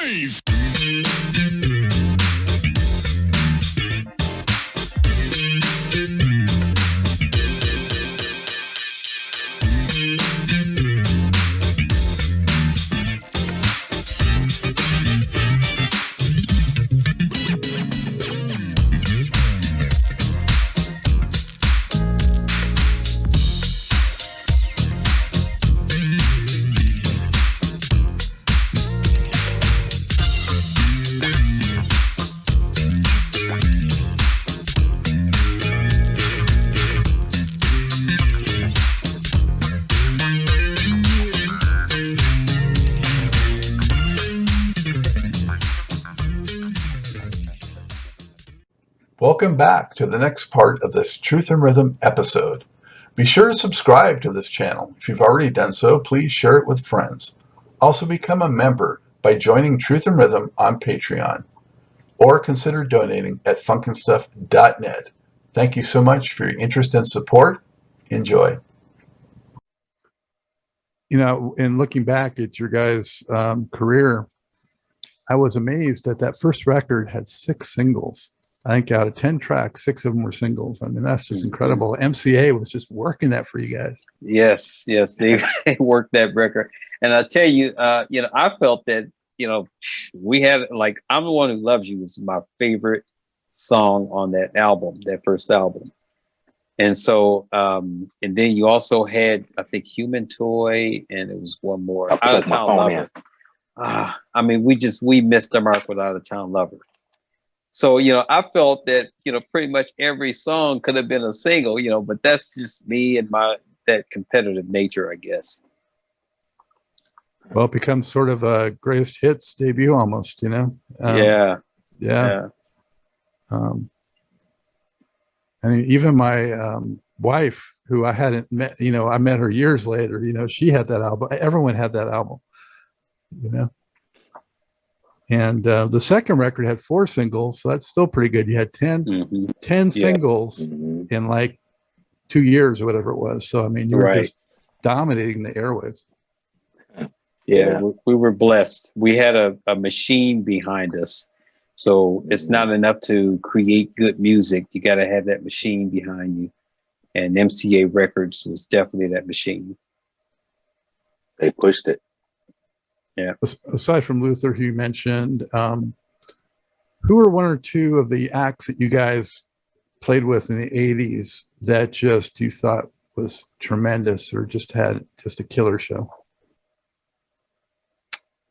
noise. Welcome back to the next part of this Truth and Rhythm episode. Be sure to subscribe to this channel. If you've already done so, please share it with friends. Also become a member by joining Truth and Rhythm on Patreon, or consider donating at funknstuff.net. Thank you so much for your interest and support. Enjoy. You know, in looking back at your guys' career, I was amazed that that first record had 6 singles. I think out of 10 tracks, 6 of them were singles. I mean, that's just incredible. MCA was just working that for you guys. Yes, they worked that record. And I tell you, I felt that, we had, like, I'm the One Who Loves You was my favorite song on that album, that first album. And so, and then you also had, I think, Human Toy, and it was one more. Out of Town Lover. I mean, we missed the mark with Out of Town Lover. So, I felt that, pretty much every song could have been a single, but that's just me and that competitive nature, I guess. Well, it becomes sort of a greatest hits debut almost, Yeah. I mean, even my wife, who I hadn't met, I met her years later, she had that album. Everyone had that album, And the second record had 4 singles, so that's still pretty good. You had 10 singles in like 2 years or whatever it was. So, I mean, you were just dominating the airwaves. Yeah, we were blessed. We had a machine behind us. So it's not enough to create good music. You got to have that machine behind you. And MCA Records was definitely that machine. They pushed it. Yeah. Aside from Luther, who you mentioned, who were 1 or 2 of the acts that you guys played with in the 80s that just you thought was tremendous or just had just a killer show?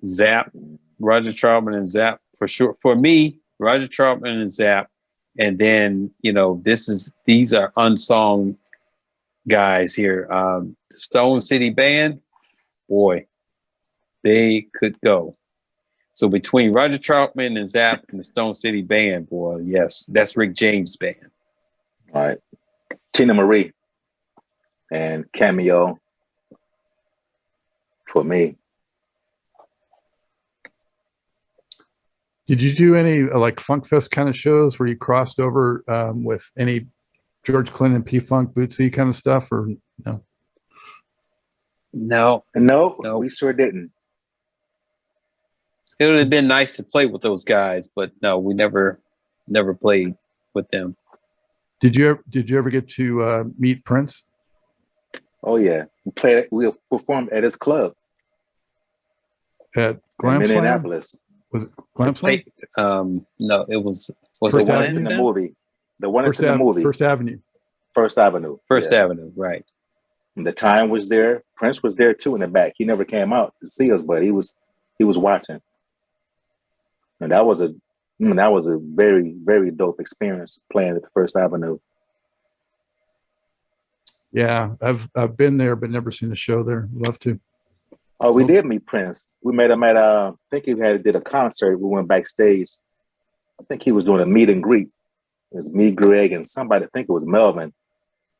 Zapp, Roger Troutman and Zapp, for sure. For me, Roger Troutman and Zapp. And then, these are unsung guys here. Stone City Band, boy. They could go. So between Roger Troutman and Zapp and the Stone City Band, boy, yes, that's Rick James' band. All right. Tina Marie and Cameo for me. Did you do any like Funk Fest kind of shows where you crossed over with any George Clinton, P-Funk, Bootsy kind of stuff, or no? No, we sure didn't. It would have been nice to play with those guys, but no, we never played with them. Did you ever get to meet Prince? Oh yeah, we performed at his club at Glam in Slam? Minneapolis. Was it Glam Slam? No, it was the one that's in the movie. The one that's in the movie. First Avenue. First Avenue. First Avenue, right. And the time was there. Prince was there too in the back. He never came out to see us, but he was watching. And that was a very, very dope experience playing at the First Avenue. Yeah, I've been there, but never seen a show there. Love to. Oh, we did meet Prince. We met him at I think he did a concert. We went backstage. I think he was doing a meet and greet. It was me, Greg, and somebody. I think it was Melvin.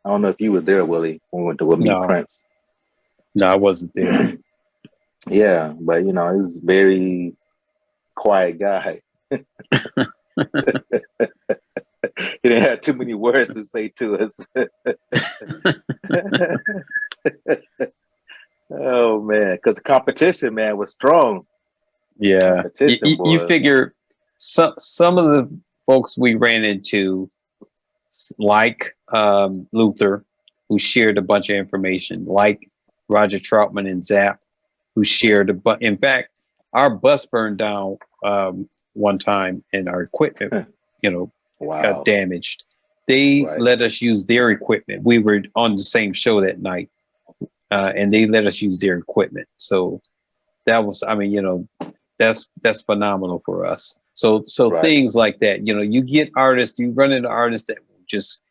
I don't know if you were there, Willie, when we went to meet Prince. No, I wasn't there. Yeah, but he was a very quiet guy. He didn't have too many words to say to us. Oh man, because the competition, man, was strong. Yeah. Competition, You boy. figure some of the folks we ran into, like Luther, who shared a bunch of information, like Roger Troutman and Zap, who shared a bunch. In fact, our bus burned down one time, and our equipment, Wow. got damaged. They Right. let us use their equipment. We were on the same show that night, and they let us use their equipment. So that was, I mean, that's phenomenal for us. So Right. things like that, you get artists, you run into artists that will just,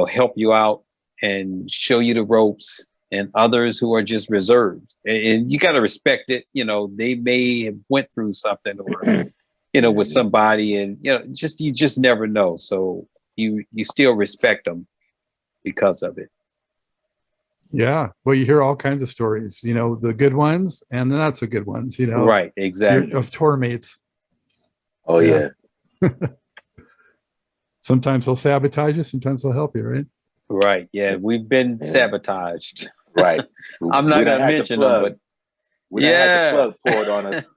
help you out and show you the ropes, and others who are just reserved, and you got to respect it. They may have went through something, or with somebody, and you just never know. So you still respect them because of it. Yeah. Well, you hear all kinds of stories, the good ones and the not so good ones, Right, exactly. of tour mates. Oh yeah. Sometimes they'll sabotage you, sometimes they'll help you, right? Right. Yeah, we've been sabotaged. Right. I'm not going to mention them, but we done had the plug poured on us.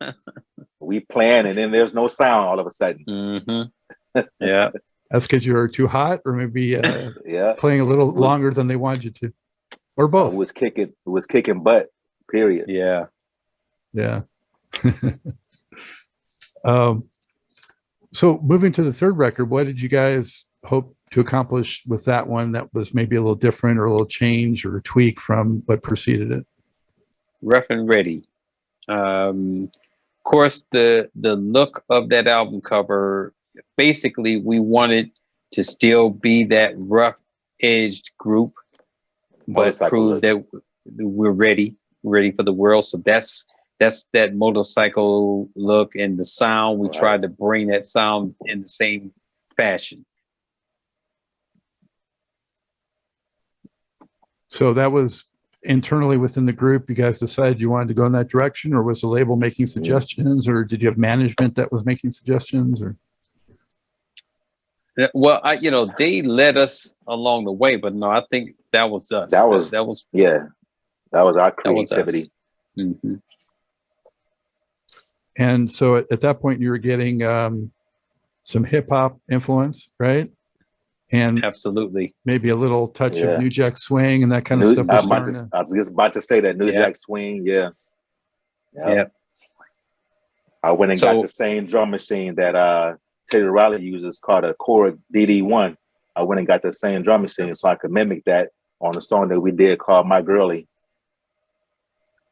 We plan, and then there's no sound all of a sudden. Mm-hmm. Yeah. That's because you were too hot, or maybe playing a little longer than they wanted you to, or both. It was kicking butt. Period. Yeah. Yeah. So moving to the third record, what did you guys hope to accomplish with that one that was maybe a little different, or a little change or a tweak from what preceded it? Rough and Ready. Of course, the look of that album cover, basically we wanted to still be that rough edged group, but prove that we're ready for the world. So that's that motorcycle look, and the sound. We tried to bring that sound in the same fashion. So that was internally within the group. You guys decided you wanted to go in that direction, or was the label making suggestions, or did you have management that was making suggestions? Or well, they led us along the way, but no, I think that was us. That was our creativity. Mm-hmm. And so at that point, you were getting some hip hop influence, right? And absolutely, maybe a little touch of New Jack Swing and that kind of stuff. I was just about to say that New Jack Swing. Yeah. I went and got the same drum machine that Teddy Riley uses, called a Korg DD1. I went and got the same drum machine so I could mimic that on a song that we did called My Girly.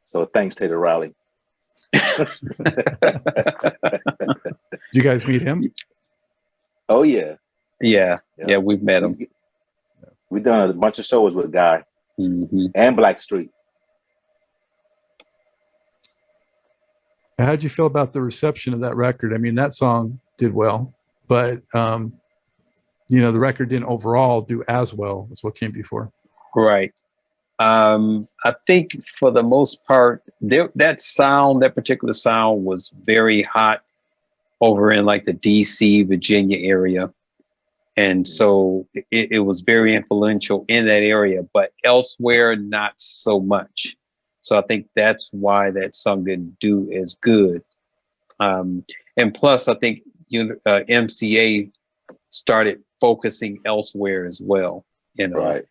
So thanks, Teddy Riley. Did you guys meet him? Oh yeah. Yeah, we've met him. We've done a bunch of shows with Guy and Blackstreet. How'd you feel about the reception of that record? I mean, that song did well, but the record didn't overall do as well as what came before. Right. I think for the most part, that particular sound was very hot over in like the DC, Virginia area. And so it was very influential in that area, but elsewhere, not so much. So I think that's why that song didn't do as good. And plus, I think MCA started focusing elsewhere as well. Right.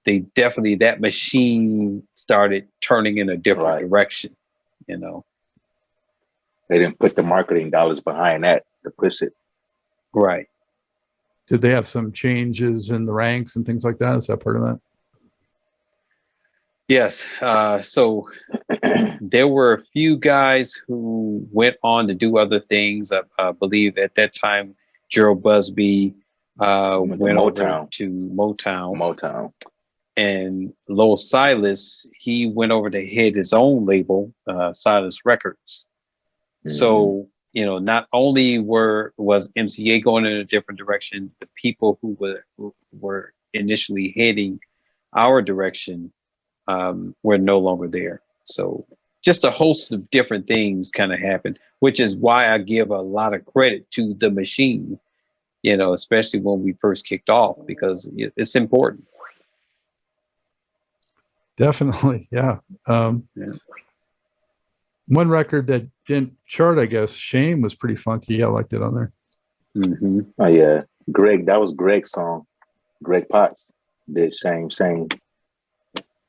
They definitely, that machine started turning in a different direction. They didn't put the marketing dollars behind that to push it. Right. Did they have some changes in the ranks and things like that? Is that part of that? Yes. So there were a few guys who went on to do other things. I believe at that time, Gerald Busby went over to Motown. And Lowell Silas, he went over to head his own label, Silas Records. So, not only was MCA going in a different direction, the people who were initially heading our direction were no longer there. So just a host of different things kind of happened, which is why I give a lot of credit to the machine, especially when we first kicked off, because it's important. Definitely. Yeah. One record that didn't chart, I guess, Shame was pretty funky. I liked it on there. Mm-hmm. Oh yeah, Greg. That was Greg's song. Greg Potts did Shame.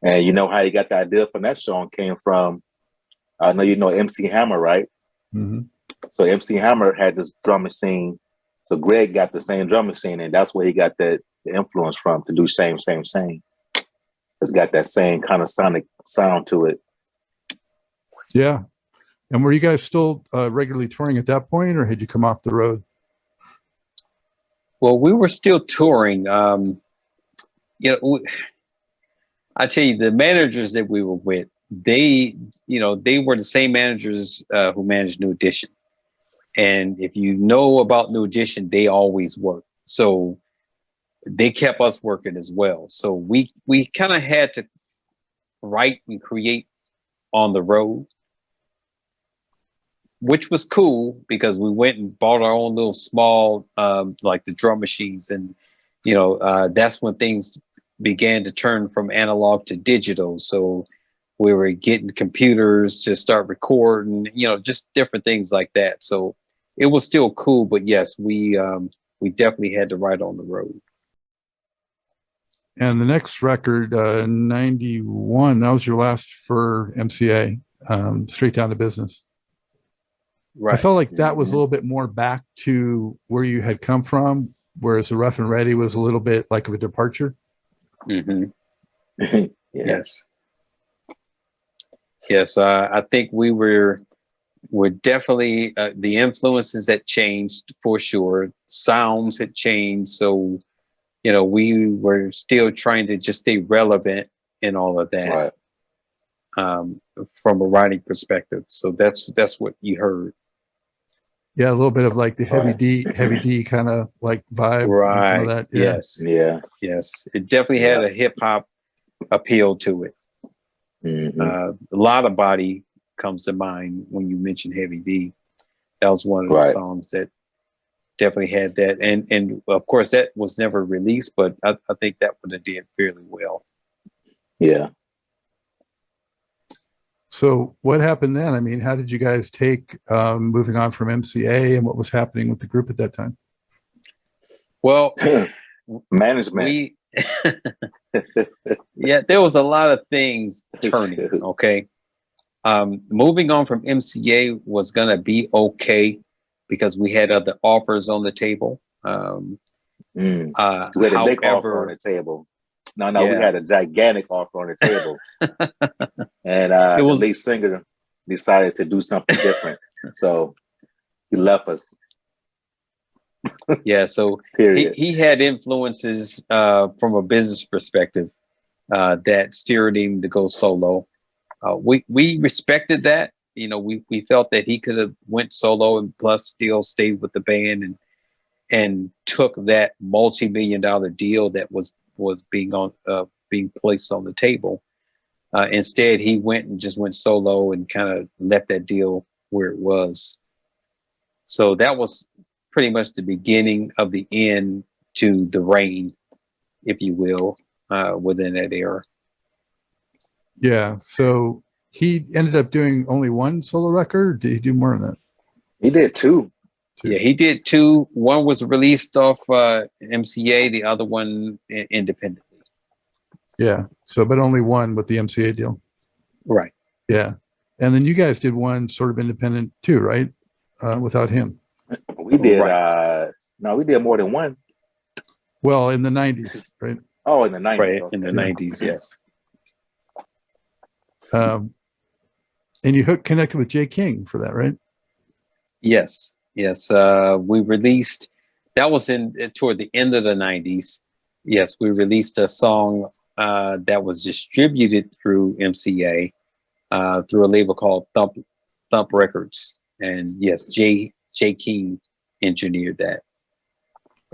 And you know how he got the idea from that song came from. I know you know MC Hammer, right? Mm-hmm. So MC Hammer had this drum machine. So Greg got the same drum machine, and that's where he got the influence from to do Shame. It's got that same kind of sonic sound to it. Yeah. And were you guys still regularly touring at that point, or had you come off the road? Well, we were still touring. I tell you, the managers that we were with, they were the same managers who managed New Edition. And if you know about New Edition, they always work. So they kept us working as well. So we kind of had to write and create on the road, which was cool because we went and bought our own little small, like the drum machines. And, that's when things began to turn from analog to digital. So we were getting computers to start recording, just different things like that. So it was still cool, but yes, we definitely had to write on the road. And the next record, 91, that was your last for MCA, Straight Down to Business. Right. I felt like that was a little bit more back to where you had come from, whereas the Rough and Ready was a little bit like of a departure. Mm-hmm. Yes. I think we're definitely the influences had changed for sure. Sounds had changed, so we were still trying to just stay relevant in all of that, right. From a writing perspective. So that's what you heard. Yeah, a little bit of like the heavy D kind of like vibe. Right. And some of that. Yeah. Yes. Yeah. Yes. It definitely had a hip hop appeal to it. Mm-hmm. A lot of body comes to mind when you mention Heavy D. That was one of the songs that definitely had that, and of course that was never released, but I think that would have did fairly well. Yeah. So what happened then? I mean, how did you guys take moving on from MCA, and what was happening with the group at that time? Well, management. Yeah, there was a lot of things turning. Okay. Moving on from MCA was gonna be okay because we had other offers on the table. We had a big offer on the table. No, we had a gigantic offer on the table. And the lead singer decided to do something different. So he left us. Yeah, so he had influences from a business perspective that steered him to go solo. We respected that. We felt that he could have went solo and plus still stayed with the band and took that multi-million-dollar deal that was being placed on the table. Instead, he went solo and kind of left that deal where it was. So that was pretty much the beginning of the end to the reign, if you will, within that era. Yeah. So he ended up doing only one solo record, or did he do more than that? He did two. Yeah, he did two. One was released off MCA, the other one independently. Yeah. So, but only one with the MCA deal. Right. Yeah. And then you guys did one sort of independent too, right? Without him. We did. We did more than one. Well, in the 90s, right? Oh, in the 90s. Right, okay. in the 90s, yes. And you connected with Jay King for that, right? Yes. We released, that was toward the end of the 90s. Yes, we released a song that was distributed through MCA through a label called Thump Records. And yes, Jay King engineered that.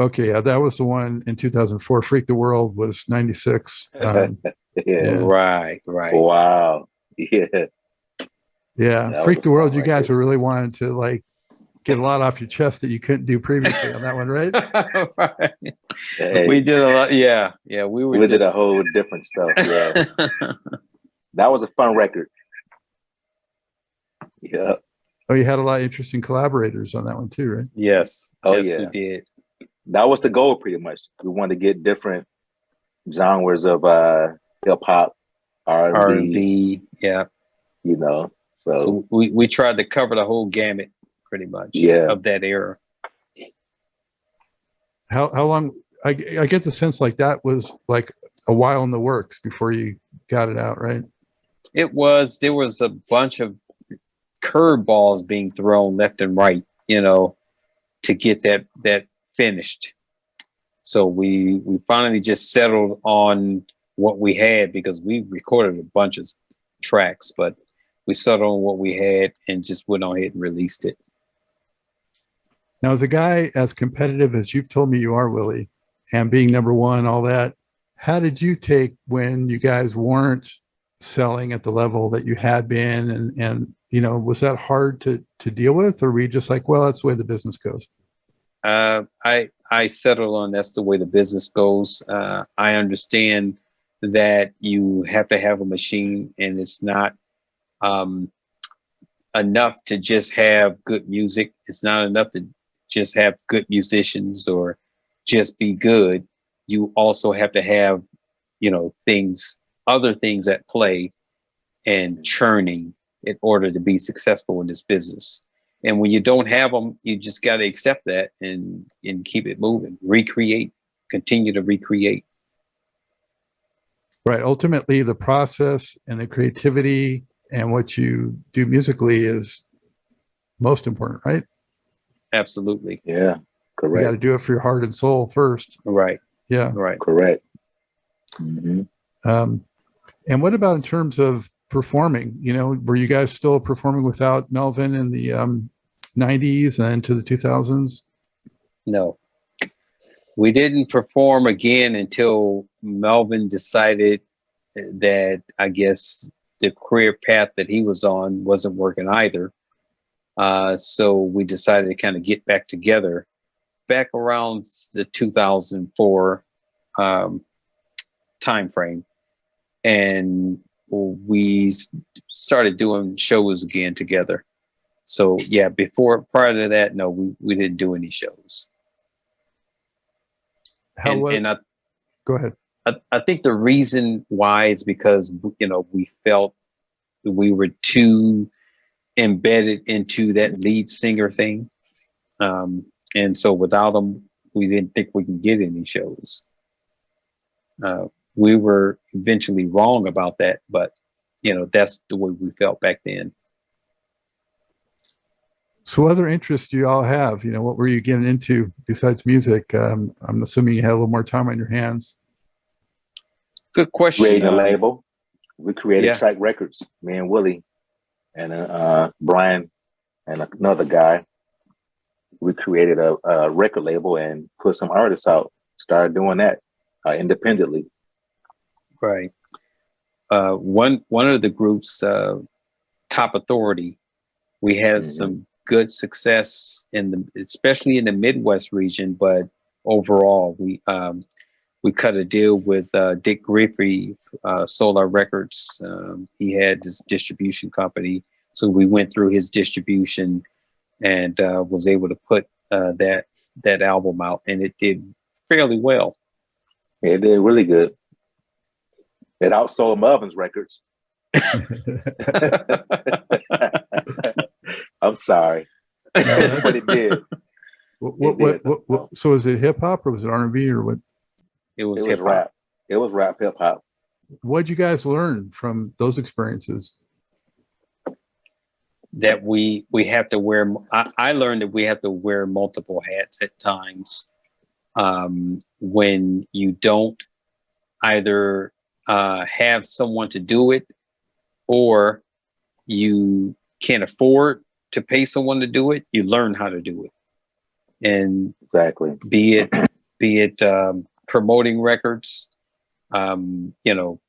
Okay, yeah, that was the one in 2004. Freak the World was 96. Right. Wow. Yeah. Freak the World, you guys were really wanting to like get a lot off your chest that you couldn't do previously on that one, right? Right. Hey, we did a lot. Yeah. We did a whole different stuff. Yeah. That was a fun record. Yeah. Oh, you had a lot of interesting collaborators on that one too, right? Yes. Oh, Yes, yeah. we did. That was the goal, pretty much. We wanted to get different genres of hip hop, R&B, R&B. Yeah. you know. So we tried to cover the whole gamut, pretty much, of that era. How long? I get the sense like that was like a while in the works before you got it out, right? There was a bunch of curveballs being thrown left and right, to get that finished. So we finally just settled on what we had, because we recorded a bunch of tracks, but we settled on what we had and just went on ahead and released it. Now, as a guy as competitive as you've told me you are, Willie, and being number one, all that, how did you take when you guys weren't selling at the level that you had been? And was that hard to deal with? Or were you just like, well, that's the way the business goes? I settled on that's the way the business goes. I understand that you have to have a machine, and it's not enough to just have good music. It's not enough to just have good musicians or just be good. You also have to have, other things at play and churning in order to be successful in this business. And when you don't have them, you just got to accept that and keep it moving, continue to recreate. Right. Ultimately, the process and the creativity and what you do musically is most important, right? Absolutely. Yeah, correct. You got to do it for your heart and soul first. Right. Yeah. Right. Correct. Mm-hmm. And what about in terms of performing? Were you guys still performing without Melvin in the 90s and into the 2000s? No. We didn't perform again until Melvin decided that, I guess, the career path that he was on wasn't working either. So we decided to kind of get back together back around the 2004 time frame. And we started doing shows again together. So yeah, prior to that, no, we didn't do any shows. Go ahead. I think the reason why is because, we felt we were too embedded into that lead singer thing. And so without them, we didn't think we could get any shows. We were eventually wrong about that, but that's the way we felt back then. So other interests do you all have? What were you getting into besides music? I'm assuming you had a little more time on your hands. Good question. Creating a label. We created Track Records, me and Willie and Brian and another guy. We created a record label and put some artists out. Started doing that independently. Right. One of the groups, Top Authority, we had some good success especially in the Midwest region, but overall we cut a deal with Dick Griffey, Solar Records. He had this distribution company, so we went through his distribution and was able to put that album out, and it did fairly well. It did really good. It outsold Melvin's records. I'm sorry, but it did. So was it hip hop or was it R&B or what? It was rap. It was rap hip hop. What'd you guys learn from those experiences? That we have to wear. I learned that we have to wear multiple hats at times. When you don't either have someone to do it, or you can't afford to pay someone to do it, you learn how to do it. And exactly, be it promoting records,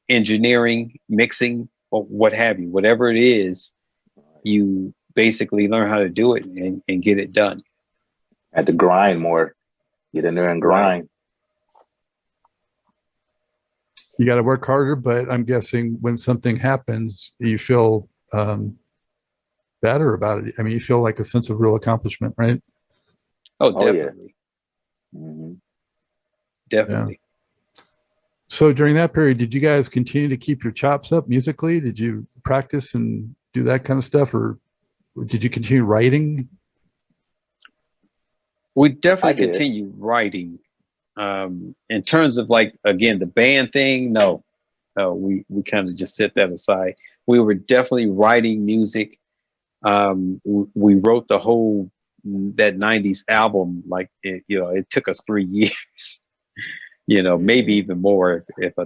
engineering, mixing, or what have you, whatever it is, you basically learn how to do it and get it done. Had to grind more, get in there and grind. You got to work harder, but I'm guessing when something happens, you feel better about it. I mean, you feel like a sense of real accomplishment, right? Oh, Oh, yeah. definitely. Mhm. Definitely. So during that period, did you guys continue to keep your chops up musically? Did you practice and do that kind of stuff, or did you continue writing? We I definitely did. continue writing. In terms of like, again, the band thing, no. We kind of just set that aside. We were definitely writing music. We wrote the whole that 90s album, like it took us 3 years, maybe even more if I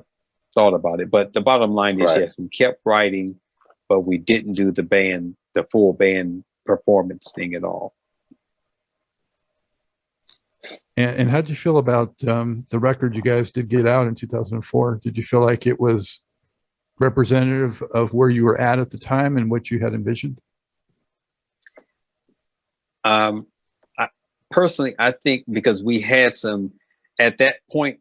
thought about it. But the bottom line is, Right. yes, we kept writing, but we didn't do the full band performance thing at all. And how did you feel about the record you guys did get out in 2004? Did you feel like it was representative of where you were at the time and what you had envisioned? Personally, I think because we had some, at that point,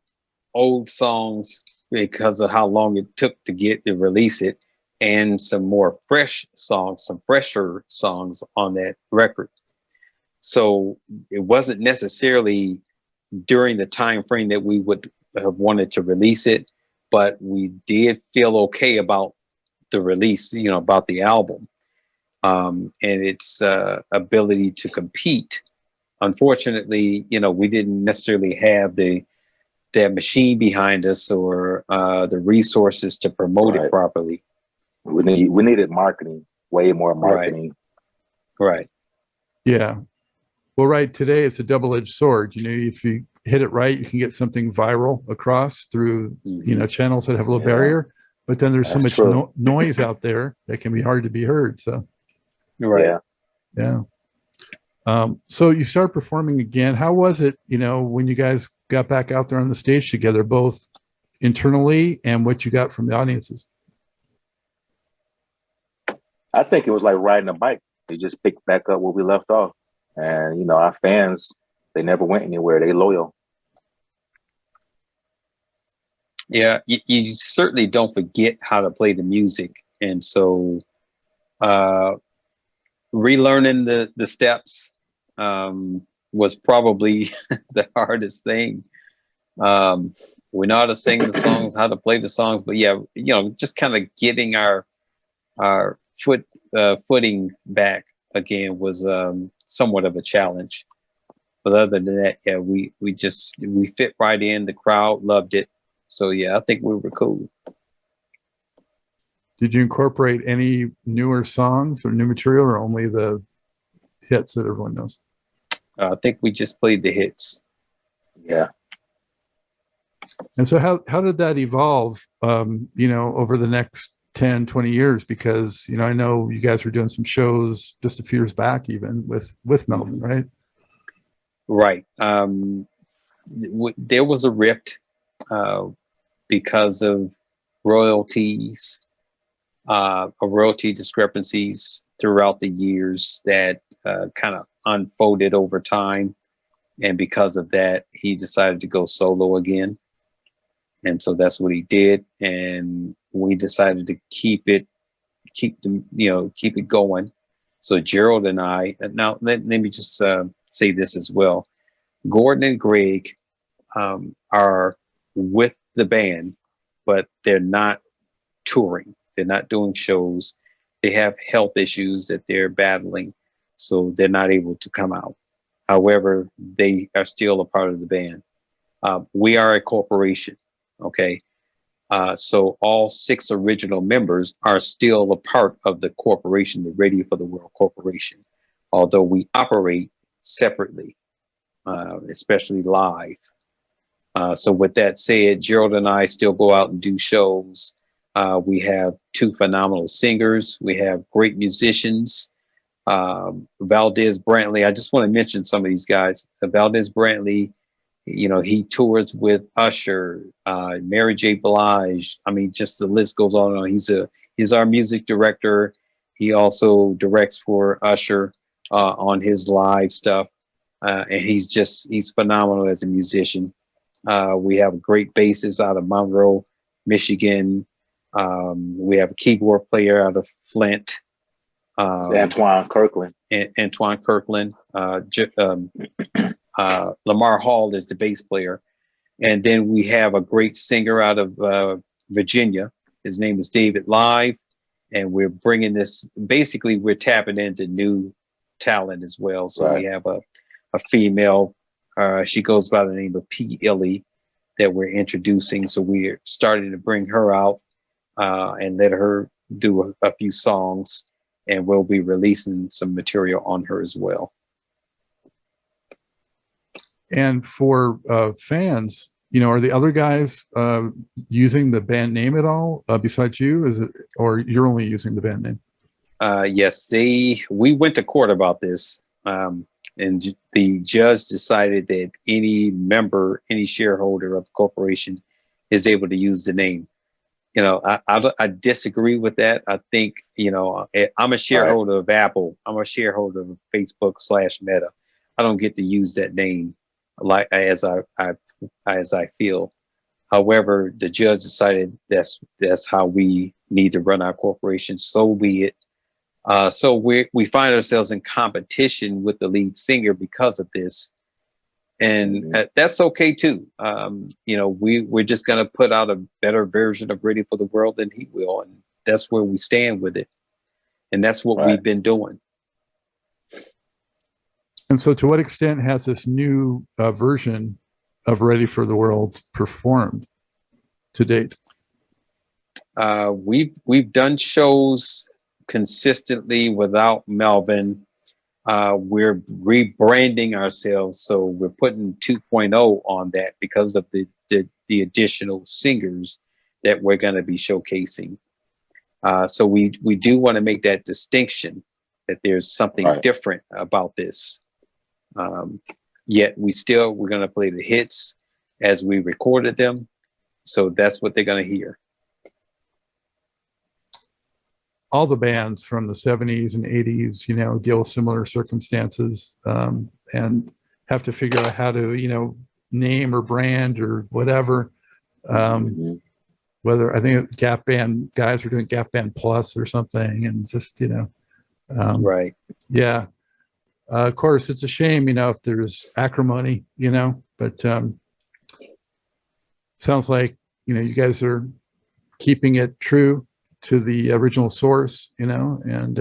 old songs because of how long it took to release it, and some more fresh songs, some fresher songs on that record. So it wasn't necessarily during the time frame that we would have wanted to release it, but we did feel okay about the release, about the album, and its ability to compete. Unfortunately, we didn't necessarily have that machine behind us or the resources to promote it properly. We needed marketing, way more marketing. Right. Yeah. Well, right. Today it's a double-edged sword. If you hit it right, you can get something viral across through, channels that have a low barrier. But then there's so much noise out there that can be hard to be heard. So, right. Yeah. So you start performing again. How was it, when you guys got back out there on the stage together, both internally and what you got from the audiences? I think it was like riding a bike. They just picked back up where we left off. And, our fans, they never went anywhere. They loyal. Yeah, you certainly don't forget how to play the music. And so relearning the steps was probably the hardest thing. We know how to sing the songs, how to play the songs, but yeah, just kind of getting our footing back again was somewhat of a challenge. But other than that, yeah, we fit right in. The crowd loved it. So yeah, I think we were cool. Did you incorporate any newer songs or new material, or only the hits that everyone knows? I think we just played the hits. Yeah. And so how did that evolve, over the next 10, 20 years? Because, I know you guys were doing some shows just a few years back, even with Melvin, right? Right. There was a rift because of royalties, royalty discrepancies throughout the years that kind of unfolded over time. And because of that, he decided to go solo again. And so that's what he did. And we decided to keep it going. So Gerald and I, now let me just say this as well. Gordon and Greg are with the band, but they're not touring. They're not doing shows. They have health issues that they're battling, so they're not able to come out. However, they are still a part of the band. We are a corporation, okay? So all 6 original members are still a part of the corporation, the Radio for the World Corporation, although we operate separately, especially live. So with that said, Gerald and I still go out and do shows. We have 2 phenomenal singers. We have great musicians. Valdez Brantley, I just want to mention some of these guys. Valdez Brantley, he tours with Usher, Mary J. Blige. I mean, just the list goes on and on. He's our music director. He also directs for Usher on his live stuff. And he's phenomenal as a musician. We have a great bassist out of Monroe, Michigan. We have a keyboard player out of Flint. Antoine Kirkland. Antoine Kirkland. Lamar Hall is the bass player. And then we have a great singer out of Virginia. His name is David Live. And we're bringing this, basically, we're tapping into new talent as well. So we have a female, she goes by the name of P. Illy, that we're introducing. So we're starting to bring her out and let her do a few songs. And we'll be releasing some material on her as well. And for fans, you know, are the other guys using the band name at all besides you? Is it, or you're only using the band name? Yes, we went to court about this, and the judge decided that any member, any shareholder of the corporation is able to use the name. You know, I disagree with that. I think, you know, I'm a shareholder of Apple. I'm a shareholder of Facebook/Meta. I don't get to use that name like as I feel. However, the judge decided that's how we need to run our corporation. So be it. So we find ourselves in competition with the lead singer because of this, and that's okay too. You know, we're just gonna put out a better version of Ready for the World than he will, and that's where we stand with it, and that's what we've been doing. And so, to what extent has this new version of Ready for the World performed to date? We've done shows consistently without Melvin. We're rebranding ourselves, so we're putting 2.0 on that because of the additional singers that we're going to be showcasing. So we do want to make that distinction that there's something different about this. Yet we're going to play the hits as we recorded them. So that's what they're going to hear. All the bands from the 70s and 80s, you know, deal with similar circumstances and have to figure out how to, you know, name or brand or whatever. Whether I think Gap Band guys are doing Gap Band Plus or something, and just, you know, yeah. Of course, it's a shame, you know, if there's acrimony, you know, but sounds like, you know, you guys are keeping it true to the original source, you know, and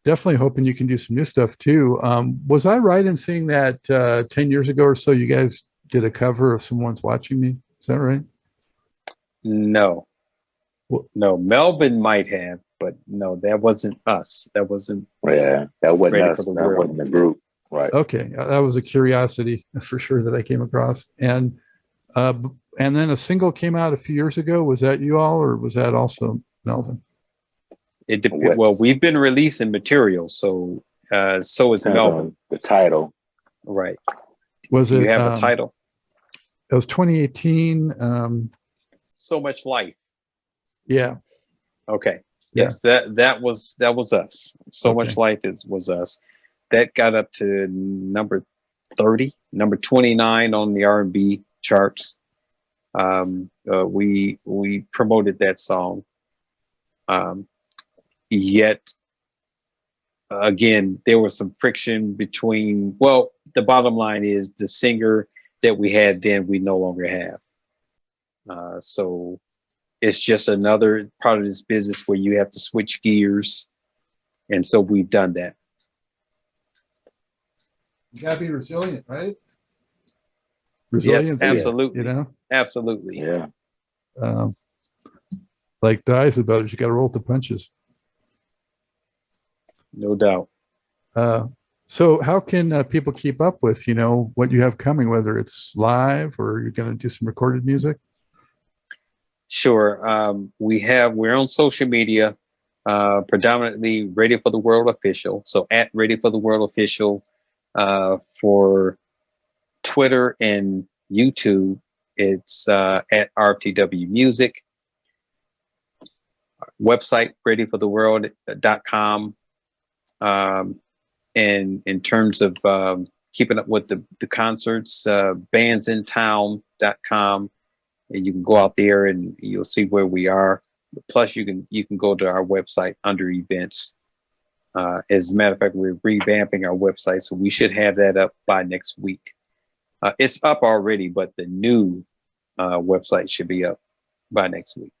definitely hoping you can do some new stuff too. Was I right in saying that 10 years ago or so, you guys did a cover of Someone's Watching Me? Is that right? No, Melvin might have, but no, that wasn't us. That wasn't. Yeah, that wasn't us. That wasn't the group. Right. Okay, that was a curiosity for sure that I came across. And then a single came out a few years ago. Was that you all, or was that also Melvin? Well, we've been releasing material, so is Melvin. The title, right? Was it? You have a title. It was 2018. So Much Life. Yeah. Okay. Yes, that was us. So Much Life was us. That got up to number 30, number 29 on the R&B charts. We promoted that song. Yet again, there was some friction between. Well, the bottom line is the singer that we had then we no longer have. So it's just another part of this business where you have to switch gears. And so we've done that. You gotta be resilient, right? Resiliency, yes, absolutely. You know? Absolutely. Yeah. Like the Isley Brothers, you gotta roll with the punches. No doubt. So how can people keep up with, you know, what you have coming, whether it's live or you're going to do some recorded music? Sure. We're on social media, predominantly Ready for the World Official. So at Ready for the World Official for Twitter and YouTube, it's at RFTW Music. Website, readyfortheworld.com. And in terms of keeping up with the concerts, bandsintown.com. And you can go out there and you'll see where we are. Plus, you can go to our website under events. As a matter of fact, we're revamping our website, so we should have that up by next week. It's up already, but the new website should be up by next week.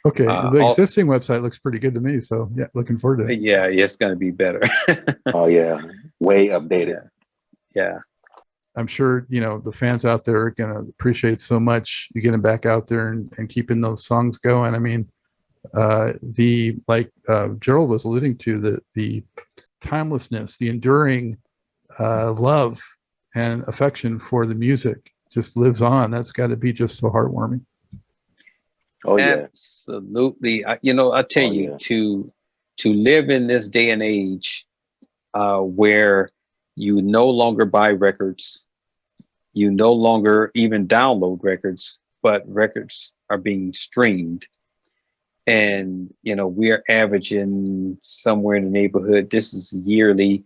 Okay, the existing website looks pretty good to me, so yeah, looking forward to it. Yeah, it's going to be better. Oh yeah, way updated. Yeah. I'm sure, the fans out there are going to appreciate so much you getting back out there and keeping those songs going. I mean, Gerald was alluding to, the timelessness, the enduring love and affection for the music just lives on. That's got to be just so heartwarming. Oh yeah, absolutely. I tell you, to live in this day and age where you no longer buy records, you no longer even download records, but records are being streamed. And, we are averaging somewhere in the neighborhood. This is yearly.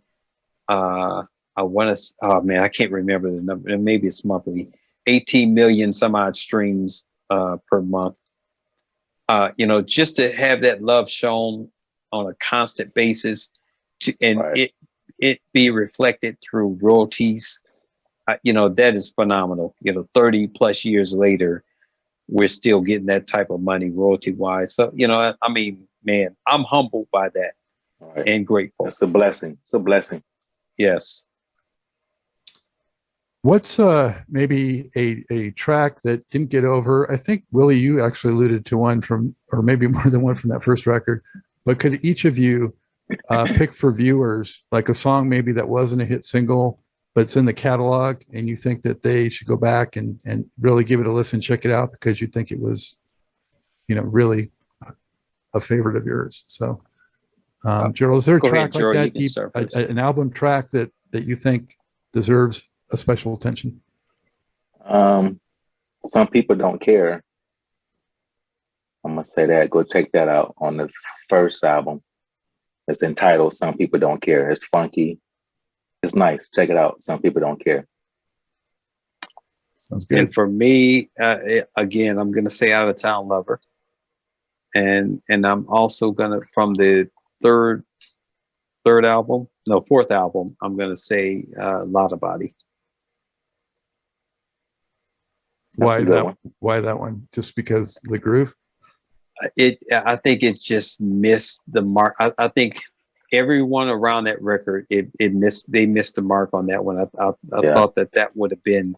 I can't remember the number. Maybe it's monthly. 18 million some odd streams per month. Just to have that love shown on a constant basis, it be reflected through royalties. That is phenomenal. 30 plus years later, we're still getting that type of money royalty wise. So, I mean, man, I'm humbled by that and grateful. It's a blessing. It's a blessing. Yes. What's maybe a track that didn't get over? I think, Willie, you actually alluded to one from, or maybe more than one from that first record, but could each of you pick for viewers, like a song maybe that wasn't a hit single, but it's in the catalog and you think that they should go back and really give it a listen, check it out because you think it was, really a favorite of yours. So, Gerald, is there a track like that, deep, an album track that you think deserves a special attention? Some People Don't Care. I'm gonna say that. Go check that out on the first album. It's entitled Some People Don't Care. It's funky. It's nice. Check it out. Some People Don't Care. Sounds good. And for me, again, I'm gonna say Out of Town Lover. And I'm also gonna, from the fourth album, I'm gonna say Lotta Body. Why that one? Just because the groove? I think it just missed the mark. I think everyone around that record, they missed the mark on that one. I thought that would have been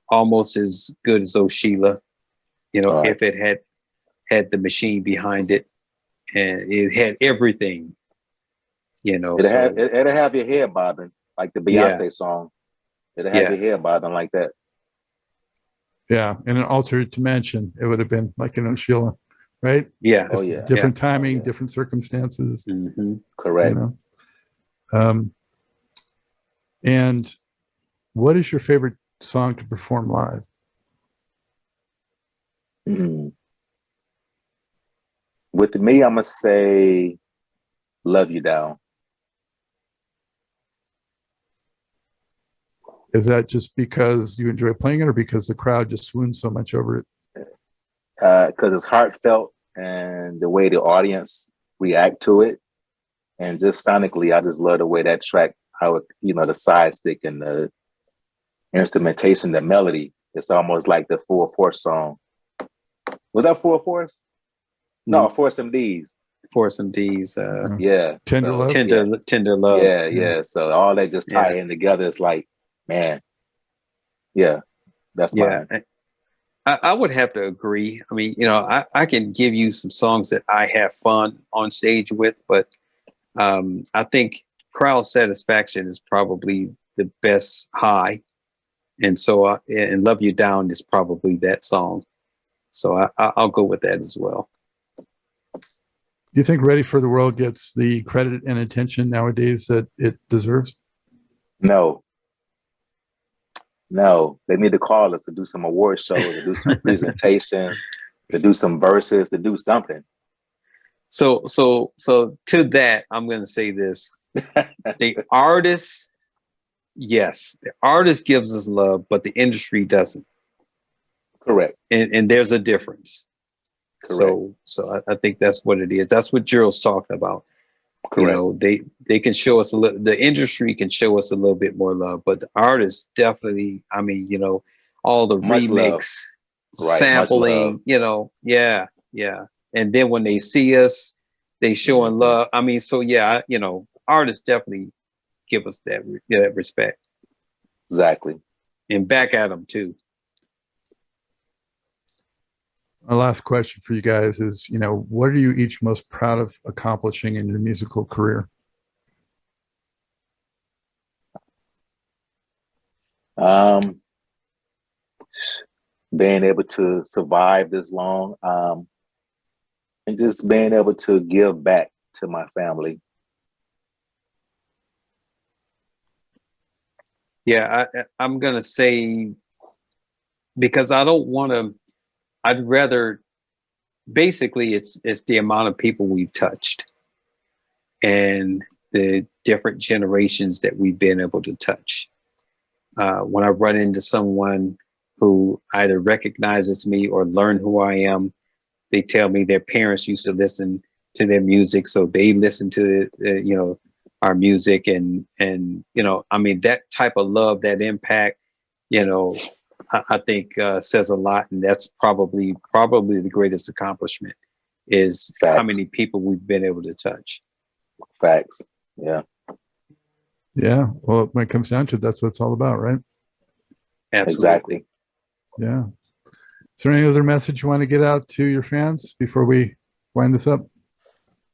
almost as good as Sheila, if it had the machine behind it and it had everything, It'll have your head bobbing like the Beyonce song. It'll have your head bobbing like that. Yeah, in an alternate dimension, it would have been like Sheila, right? Yeah. Different timing, different circumstances. Mm-hmm. Correct. And what is your favorite song to perform live? With me, I'm gonna say "Love You Down." Is that just because you enjoy playing it or because the crowd just swoons so much over it? Because it's heartfelt and the way the audience react to it. And just sonically, I just love the way that track, how it, the side stick and the instrumentation, the melody. It's almost like the Full Force song. Was that Full Force? No, Force MDs. Force MDs. Yeah. Tender Love. Tender Love. Yeah. So all that just tie in together. It's like, man, that's mine. I would have to agree. I mean, I can give you some songs that I have fun on stage with, but I think Crowd Satisfaction is probably the best high. And so, and Love You Down is probably that song. So I'll go with that as well. Do you think Ready for the World gets the credit and attention nowadays that it deserves? No, they need to call us to do some award shows, to do some presentations, to do some verses, to do something. So to that, I'm going to say this: the artist, yes, the artist gives us love, but the industry doesn't. Correct. And there's a difference. So I think that's what it is. That's what Gerald's talking about. Correct. You know, they can show us a little, the industry can show us a little bit more love, but the artists definitely, I mean, you know, all the Much love. remix, Right, sampling, you know, yeah. And then when they see us, they showing love. I mean, so yeah, you know, artists definitely give us that respect. Exactly. And back at them too. My last question for you guys is, you know, what are you each most proud of accomplishing in your musical career? Being able to survive this long, and just being able to give back to my family. Yeah, I'm gonna say, because I don't want to. I'd rather, basically, it's the amount of people we've touched, and the different generations that we've been able to touch. When I run into someone who either recognizes me or learn who I am, they tell me their parents used to listen to their music, so they listen to you know, our music, and you know, I mean, that type of love, that impact, you know, I think says a lot, and that's probably the greatest accomplishment, is Facts. how many people we've been able to touch. Facts. Yeah. Yeah. Well, when it comes down to it, that's what it's all about, right? Absolutely. Exactly. Yeah. Is there any other message you want to get out to your fans before we wind this up?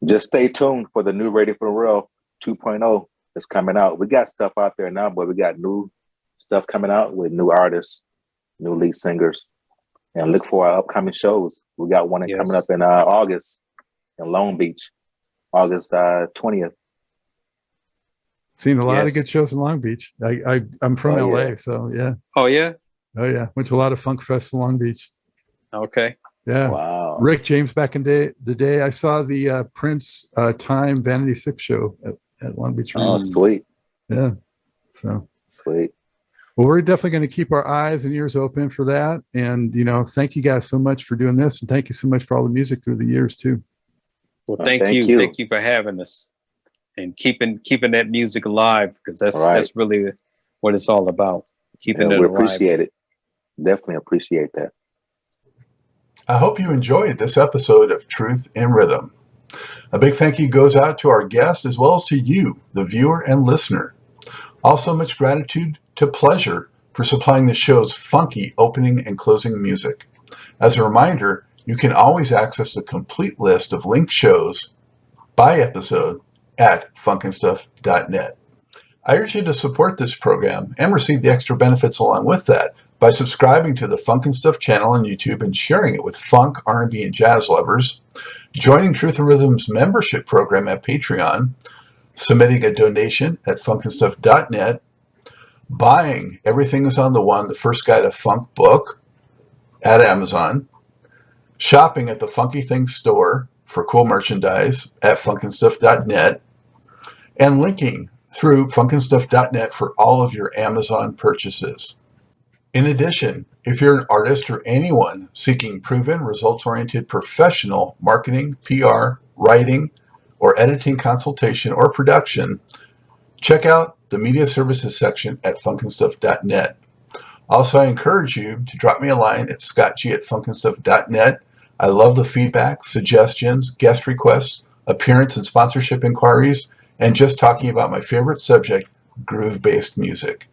Just stay tuned for the new Ready for the Real 2.0 that's coming out. We got stuff out there now, but we got new stuff coming out with new artists, new lead singers, and look for our upcoming shows. We got one coming up in August in Long Beach, August 20th. Seen a lot of good shows in Long Beach. I'm from LA, yeah. so yeah. Oh yeah. Oh yeah. Went to a lot of funk fests in Long Beach. Okay. Yeah. Wow. Rick James back in the day. I saw the Prince Time Vanity 6 show at Long Beach. Oh, sweet. Yeah. So sweet. Well, we're definitely going to keep our eyes and ears open for that. And, you know, thank you guys so much for doing this. And thank you so much for all the music through the years too. Well, thank you. Thank you for having us and keeping that music alive, because that's really what it's all about. Keeping it alive. We appreciate it. Definitely appreciate that. I hope you enjoyed this episode of Truth in Rhythm. A big thank you goes out to our guest as well as to you, the viewer and listener. Also, much gratitude to Pleasure for supplying the show's funky opening and closing music. As a reminder, you can always access the complete list of linked shows by episode at funkandstuff.net. I urge you to support this program and receive the extra benefits along with that by subscribing to the Funk and Stuff channel on YouTube and sharing it with funk, R&B, and jazz lovers, joining Truth and Rhythm's membership program at Patreon, submitting a donation at funkandstuff.net, buying Everything is on the One, the First Guide to Funk book at Amazon, shopping at the Funky Things store for cool merchandise at funkandstuff.net, and linking through funkandstuff.net for all of your Amazon purchases. In addition, if you're an artist or anyone seeking proven, results-oriented professional marketing, PR, writing, or editing consultation or production, check out the media services section at funkandstuff.net. Also, I encourage you to drop me a line at scottg@funkandstuff.net. I love the feedback, suggestions, guest requests, appearance and sponsorship inquiries, and just talking about my favorite subject, groove-based music.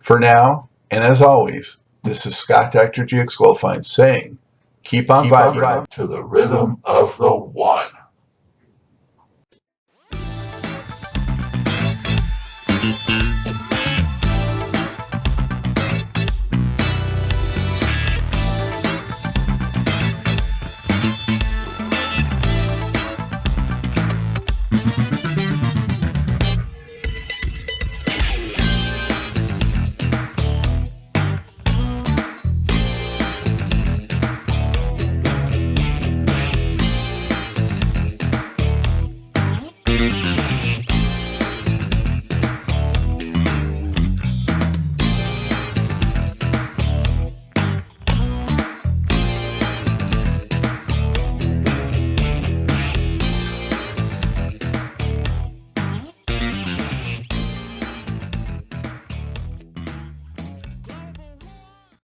For now, and as always, this is Scott Dr. GX Goldfine saying, keep on vibing to the rhythm of the one.